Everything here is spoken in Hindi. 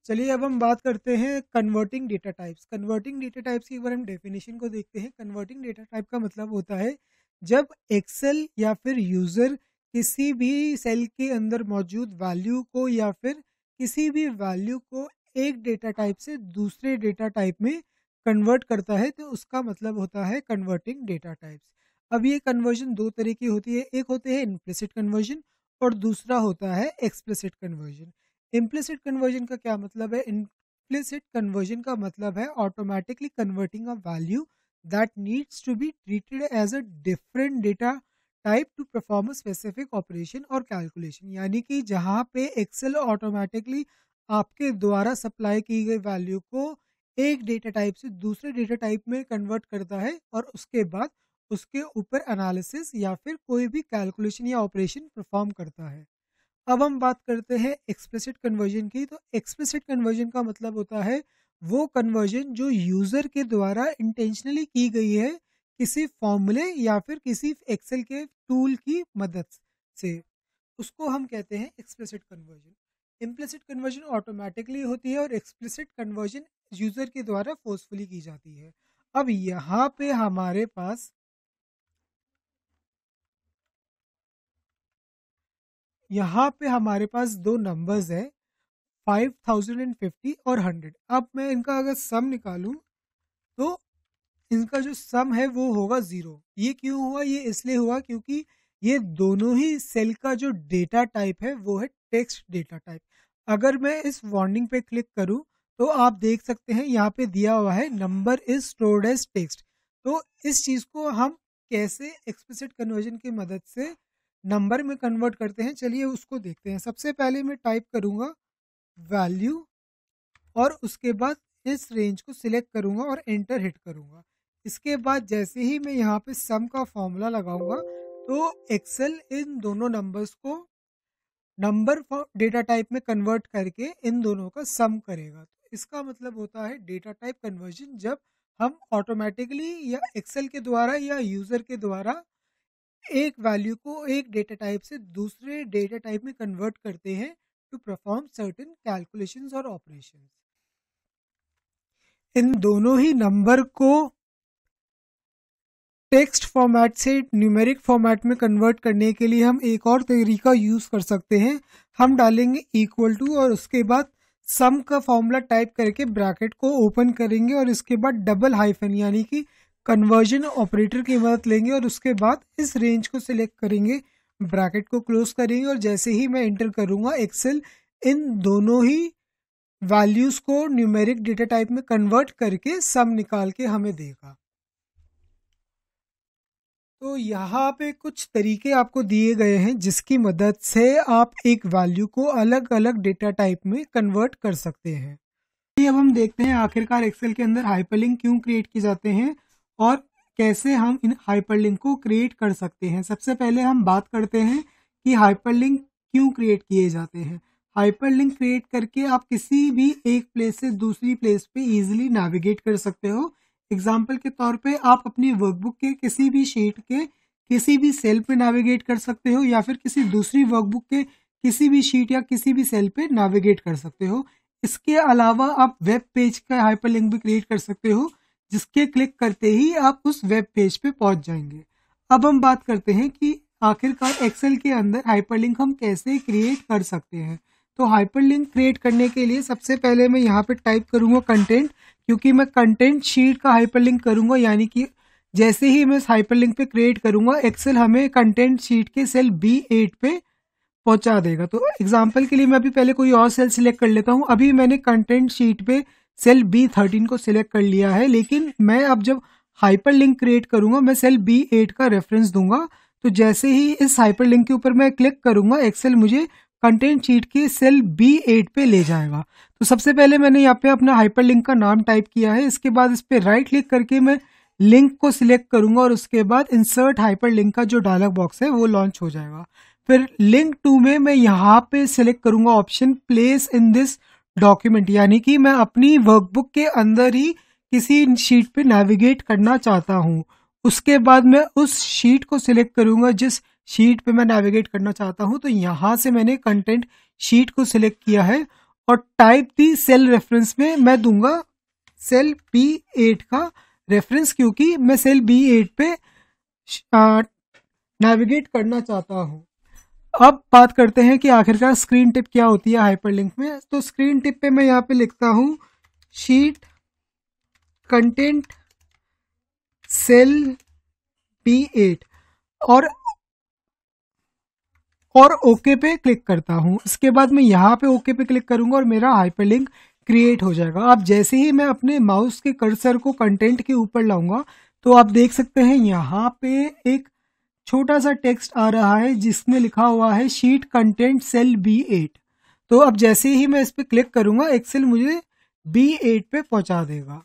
चलिए अब हम बात करते हैं converting data types. Converting data types की एक बार हम डेफिनेशन को देखते हैं। कन्वर्टिंग डेटा टाइप का मतलब होता है जब एक्सेल या फिर यूज़र किसी भी सेल के अंदर मौजूद वैल्यू को या फिर किसी भी वैल्यू को एक डेटा टाइप से दूसरे डेटा टाइप में कन्वर्ट करता है तो उसका मतलब होता है कन्वर्टिंग डेटा टाइप्स। अब ये कन्वर्जन दो तरह की होती है, एक होते हैं इम्प्लिसिट कन्वर्जन और दूसरा होता है एक्सप्लिसिट कन्वर्जन। इम्प्लिसिट कन्वर्जन का क्या मतलब है? इम्प्लिसिट कन्वर्जन का मतलब है automatically converting a value that needs to be treated as a different data type to perform a specific operation और कैलकुलेशन। यानी कि जहाँ पे एक्सेल ऑटोमेटिकली आपके द्वारा सप्लाई की गई वैल्यू को एक डेटा टाइप से दूसरे डेटा टाइप में कन्वर्ट करता है और उसके बाद उसके ऊपर एनालिसिस या फिर कोई भी कैलकुलेशन या ऑपरेशन परफॉर्म करता है। अब हम बात करते हैं एक्सप्लिसिट कन्वर्जन की। तो एक्सप्लिसिट कन्वर्जन का मतलब होता है वो कन्वर्जन जो यूज़र के द्वारा इंटेंशनली की गई है किसी फॉर्मूले या फिर किसी एक्सेल के टूल की मदद से, उसको हम कहते हैं explicit conversion. Implicit conversion automatically होती है और एक्सप्लिसिट कन्वर्जन यूज़र के द्वारा फोर्सफुली की जाती है। अब यहाँ पे हमारे पास दो नंबर्स है, 5050 और 100। अब मैं इनका अगर सम निकालूं तो इनका जो सम है वो होगा ज़ीरो। ये क्यों हुआ? ये इसलिए हुआ क्योंकि ये दोनों ही सेल का जो डेटा टाइप है वो है टेक्स्ट डेटा टाइप। अगर मैं इस वार्निंग पे क्लिक करूं तो आप देख सकते हैं यहाँ पे दिया हुआ है number is stored as text. तो इस चीज़ को हम कैसे एक्सप्लिसिट कन्वर्जन की मदद से नंबर में कन्वर्ट करते हैं, चलिए उसको देखते हैं। सबसे पहले मैं टाइप करूँगा वैल्यू और उसके बाद इस रेंज को सिलेक्ट करूँगा और एंटर हिट करूँगा। इसके बाद जैसे ही मैं यहाँ पे सम का फॉर्मूला लगाऊंगा तो एक्सेल इन दोनों नंबर्स को नंबर डेटा टाइप में कन्वर्ट करके इन दोनों का सम करेगा। तो इसका मतलब होता है डेटा टाइप कन्वर्जन, जब हम ऑटोमेटिकली या एक्सेल के द्वारा या यूज़र के द्वारा एक वैल्यू को एक डेटा टाइप से दूसरे डेटा टाइप में कन्वर्ट करते हैं टू परफॉर्म सर्टेन कैलकुलेशंस और ऑपरेशंस। इन दोनों ही नंबर को टेक्स्ट फॉर्मेट से न्यूमेरिक फॉर्मेट में कन्वर्ट करने के लिए हम एक और तरीका यूज़ कर सकते हैं। हम डालेंगे इक्वल टू और उसके बाद सम का फॉर्मूला टाइप करके ब्रैकेट को ओपन करेंगे और इसके बाद डबल हाइफन यानी कि कन्वर्जन ऑपरेटर की मदद लेंगे और उसके बाद इस रेंज को सिलेक्ट करेंगे, ब्रैकेट को क्लोज करेंगे और जैसे ही मैं एंटर करूँगा एक्सेल इन दोनों ही वैल्यूज़ को न्यूमेरिक डेटा टाइप में कन्वर्ट करके सम निकाल के हमें देगा। तो यहाँ पे कुछ तरीके आपको दिए गए हैं जिसकी मदद से आप एक वैल्यू को अलग अलग डेटा टाइप में कन्वर्ट कर सकते हैं। अब हम देखते हैं आखिरकार एक्सेल के अंदर हाइपरलिंक क्यों क्रिएट किए जाते हैं और कैसे हम इन हाइपरलिंक को क्रिएट कर सकते हैं। सबसे पहले हम बात करते हैं कि हाइपरलिंक क्यों क्रिएट किए जाते हैं। हाइपरलिंक क्रिएट करके आप किसी भी एक प्लेस से दूसरी प्लेस पे इजीली नेविगेट कर सकते हो। एग्जाम्पल के तौर पे आप अपनी वर्कबुक के किसी भी शीट के किसी भी सेल पे नेविगेट कर सकते हो या फिर किसी दूसरी वर्कबुक के किसी भी शीट या किसी भी सेल पे नेविगेट कर सकते हो। इसके अलावा आप वेब पेज का हाइपरलिंक भी क्रिएट कर सकते हो जिसके क्लिक करते ही आप उस वेब पेज पे पहुंच जाएंगे। अब हम बात करते हैं कि आखिरकार एक्सेल के अंदर हाइपरलिंक हम कैसे क्रिएट कर सकते हैं। तो हाइपरलिंक क्रिएट करने के लिए सबसे पहले मैं यहाँ पे टाइप करूँगा कंटेंट, क्योंकि मैं कंटेंट शीट का हाइपरलिंक करूँगा। यानी कि जैसे ही मैं इस हाइपरलिंक पे क्रिएट करूँगा एक्सेल हमें कंटेंट शीट के सेल B8 पे पहुंचा देगा। तो एग्जांपल के लिए मैं अभी पहले कोई और सेल सिलेक्ट कर लेता हूं। अभी मैंने कंटेंट शीट पे सेल B13 को सिलेक्ट कर लिया है, लेकिन मैं अब जब हाइपरलिंक क्रिएट करूंगा मैं सेल B8 का रेफरेंस दूंगा। तो जैसे ही इस हाइपरलिंक के ऊपर मैं क्लिक करूंगा एक्सेल मुझे कंटेंट शीट के सेल B8 पे ले जाएगा। तो सबसे पहले मैंने यहाँ पे अपना हाइपरलिंक का नाम टाइप किया है। इसके बाद इस पर राइट क्लिक करके मैं लिंक को सिलेक्ट करूंगा और उसके बाद इंसर्ट हाइपरलिंक का जो डायलॉग बॉक्स है वो लॉन्च हो जाएगा। फिर लिंक टू में मैं यहाँ पे सिलेक्ट करूंगा option place in this document, यानी कि मैं अपनी वर्कबुक के अंदर ही किसी शीट पे नेविगेट करना चाहता हूँ। उसके बाद मैं उस शीट को सिलेक्ट करूंगा जिस शीट पे मैं नेविगेट करना चाहता हूँ। तो यहाँ से मैंने कंटेंट शीट को सिलेक्ट किया है और टाइप दी सेल रेफरेंस में मैं दूंगा सेल B8 का रेफरेंस, क्योंकि मैं सेल B8 पे नेविगेट करना चाहता हूँ। अब बात करते हैं कि आखिरकार स्क्रीन टिप क्या होती है हाइपरलिंक में। तो स्क्रीन टिप पे मैं यहाँ पे लिखता हूँ शीट कंटेंट सेल B8 और ओके पे क्लिक करता हूँ। इसके बाद मैं यहाँ पे ओके पे क्लिक करूंगा और मेरा हाइपरलिंक क्रिएट हो जाएगा। अब जैसे ही मैं अपने माउस के कर्सर को कंटेंट के ऊपर लाऊंगा तो आप देख सकते हैं यहाँ पे एक छोटा सा टेक्स्ट आ रहा है जिसमें लिखा हुआ है शीट कंटेंट सेल B8। तो अब जैसे ही मैं इस पे क्लिक करूंगा एक्सेल मुझे B8 पे पहुंचा देगा।